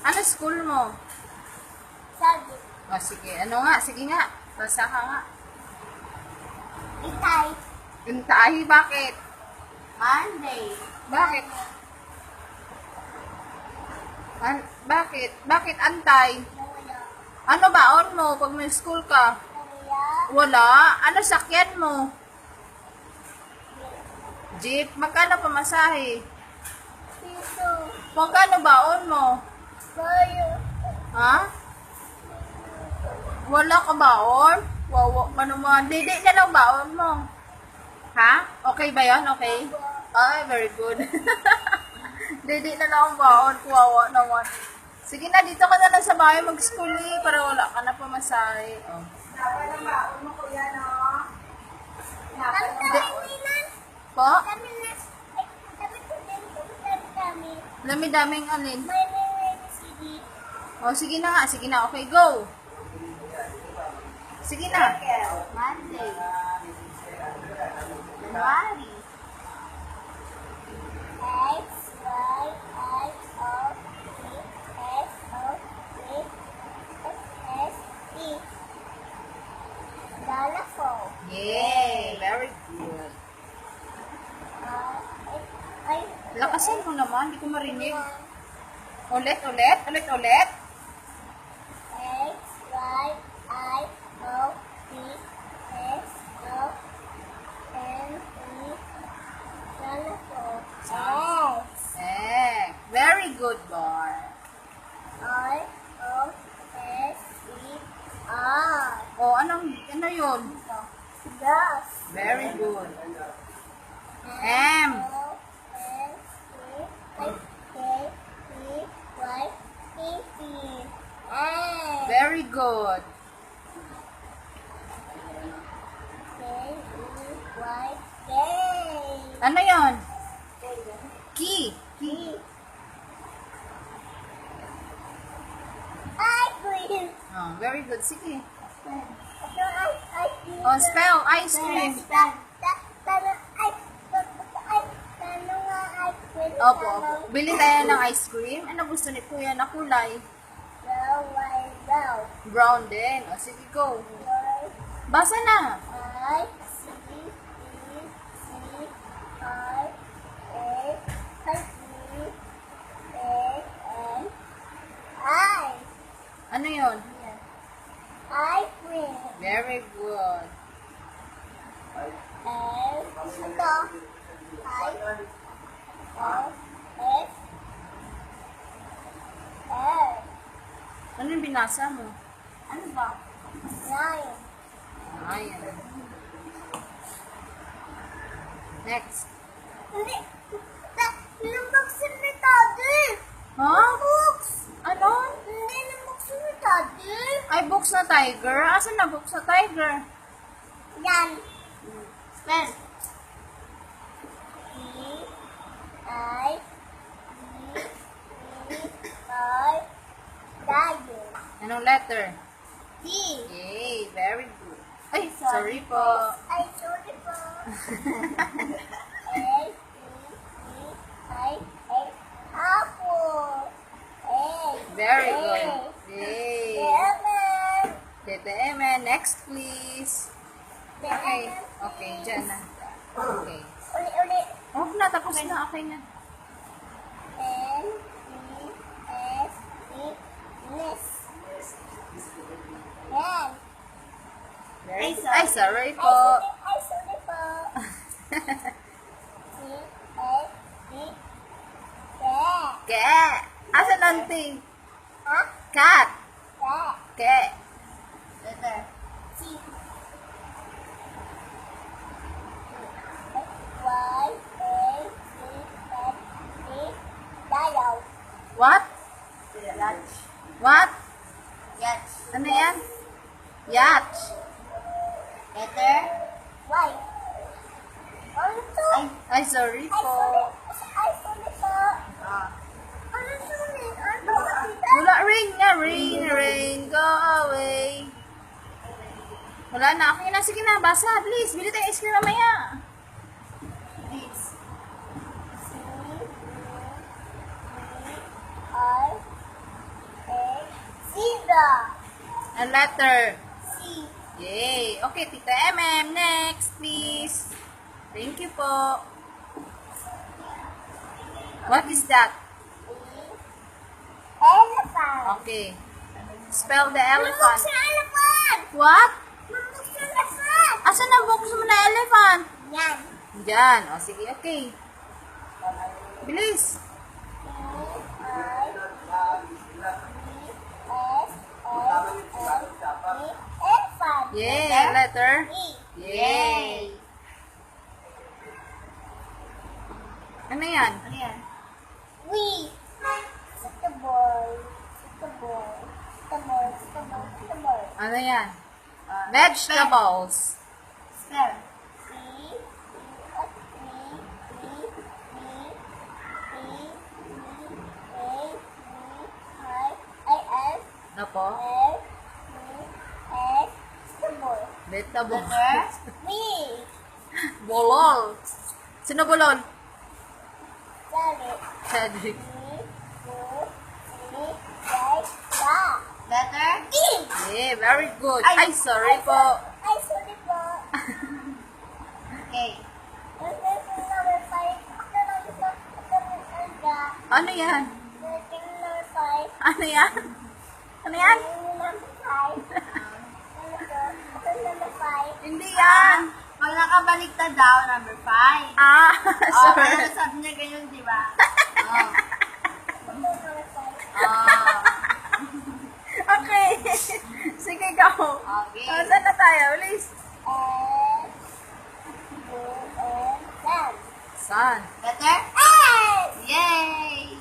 Ano school mo? Sabi. O, sige. Ano nga? Sige nga. Basa ka nga. Itay. Intahi, bakit? Monday. Bakit? Bakit? Bakit antay? Wala. Ano baon mo pag may school ka? Wala. Wala. Ano sakyan mo? Jeep. Magkano pamasahe? Piso. Magkano baon mo? Bayo. Ha? Wala ka baon? Wawa ka naman. Didi na lang baon mo. Ha? Okay ba yan? Okay? Ay, very good. Didi na lang ang baon. Wawa naman. Sige na, dito ka na lang sa bahay mag-school para wala ka na pamasahe. Oh. Dapat ang baon mo, kuya, no? Ang dami na. Po? Kami na. Ay, sabi ko din kami. Dami-daming alin. May CD. Oh, sige na nga. Sige na. Okay, go. Sige na. Monday. January. X, Y, I, O, T, S, O, T, S, T. Dalafo. Yay! Very good. Ay, Lakasan mo naman. Hindi ko marinig. Ulit, ulit. Ulit, ulit. X, Y, I, O, T, S, O, N, E, Dalafo. S, Very good, boy. I, O, S, E, R. Oh, ano yun? Gas. Very good. M. O, N, E, K, E, Y, P, P. M. Very good. K, E, Y, K. Ano yun? Key. E. I cream. Oh, very good. Sige. Ito ay ice cream. Oh, spell ice cream. Tanong nga ice cream. Opo, opo. Bili tayo ng ice cream. Ano gusto ni Kuya na kulay? Brown, white, brown. Brown din. O, sige, go. White, Basa na. I, C, E, C, I, A, I, E, A, N, I. Ano yun? Ice cream. Very good. And ito. I, O, S, L. Ano yung binasa mo? Ano ba? Nine. Ayan. Next. Hindi. Nabuksan ni Daddy. Ha? Books. Ano? Hindi nabuksan ni Daddy. Ay, books na tiger? Asan na books na tiger? Yan. Spell. E, I, E, E, I, Daddy. Anong letter? D. Yay, very good. Ay, sorry po. Ay, sorry po. A, E, E, I, A, apple. A. Very A. good. Yay. Lemon. Tete Emen, next please. Okay. Okay, dyan na. Okay. Uli. Oh, na, tapos na. Okay na. N, E, S, E, Ness. Yan. Very Ay, good. sorry. Ay, sorry po. Ay, sorry po. C, S, E, Cat. Ke. Asan ang T? Ha? Cat. Cat. Ke. Letter. C. Y, A, C, F, E, Dial. What? Yacht. What? Yacht. Ano yan? Yacht. Letter. Y. Ano to? Ay, sorry Ay, po. sorry. Ay, sorry po. Ah. Ano sorry? Ano ba? Wala, rain nga. Rain, rain, go away. Wala na. Okay na. Sige na. Basa. Please. Bili tayo ice cream mamaya. This. C, E, I, A letter. C. Yay. Okay, Tita MM. Next, please. Thank you po. What is that? Elephant. Okay. Spell the Mabuk elephant. sa elephant. What? Mabuk sa elephant. Asan ang box mo na elephant? Yan. Diyan. O, sige, okay. Bilis. Elephant. Yay. Letter. E. Yay. Ano yan? Ano yan? We. Football. Football. Football. Football. Football. Ano yan? Vegetables. Spell. Ano po? Vegetables. Bolol. Sino bolol? Cedric. Letter E. Yeah, very good. Ay, Ay, sorry po. Ay, sorry po. Okay. Number 5. Ano yan? Number 5. Ano yan? Ano yan? Number 5. Number 5. Hindi yan. Pag nakabaliktad daw, number 5. Ah, Oh, sorry. ano sabi niya ganyan, di ba? Oh. Number 5. Ah. Okay. Sige, go. Okay. Saan na tayo? Please. Saan? Letter S. Yay!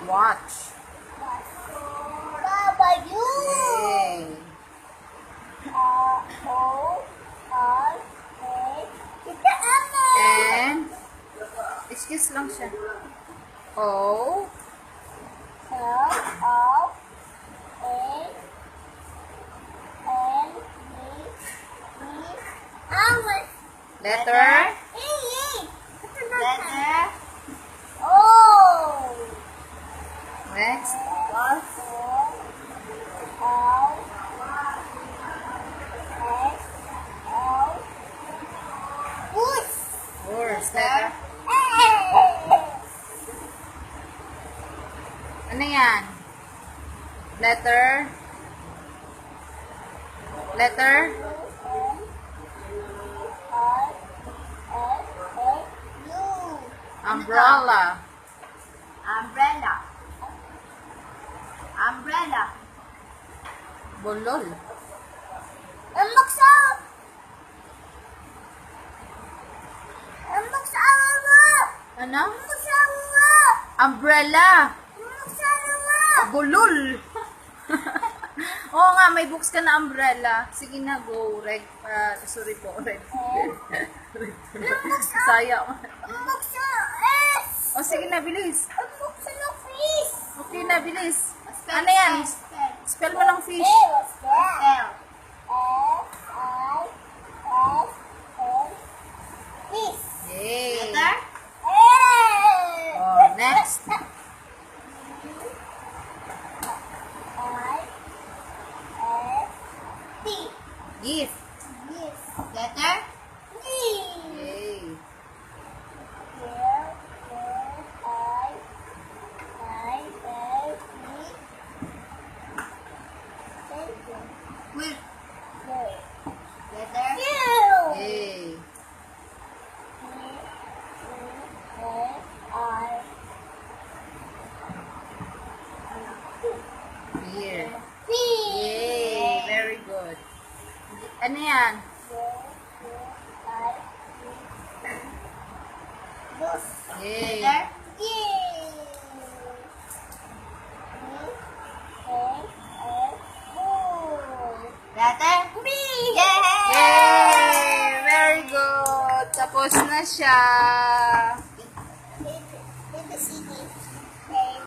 Watch. Baba, you. Yay. And, excuse lang siya. O, letter, Letter O. next, horse, letter. Ano yan? Letter, letter, umbrella, Umbrella. Umbrella. bolol. Ambaksa! Ambaksa mo! Ano? Ambaksa mo! Umbrella, Ambaksa mo! bulol. Oo nga, may books ka na umbrella. Sige na, go. Red, sorry po, red. Saya. Ambaksa S! O, sige na, bilis. Ambaksa na fish! Okay na, bilis. Ano yan? Spell mo ng fish. Spell. Fish. Yay. Letter? Oh, next. Gift. Letter? Yay. Will. Letter? Yay. Here. Yay. Very good. Ano yan? Yay. Letter? Letter? B. Yay! Yay! Very good. Tapos na siya.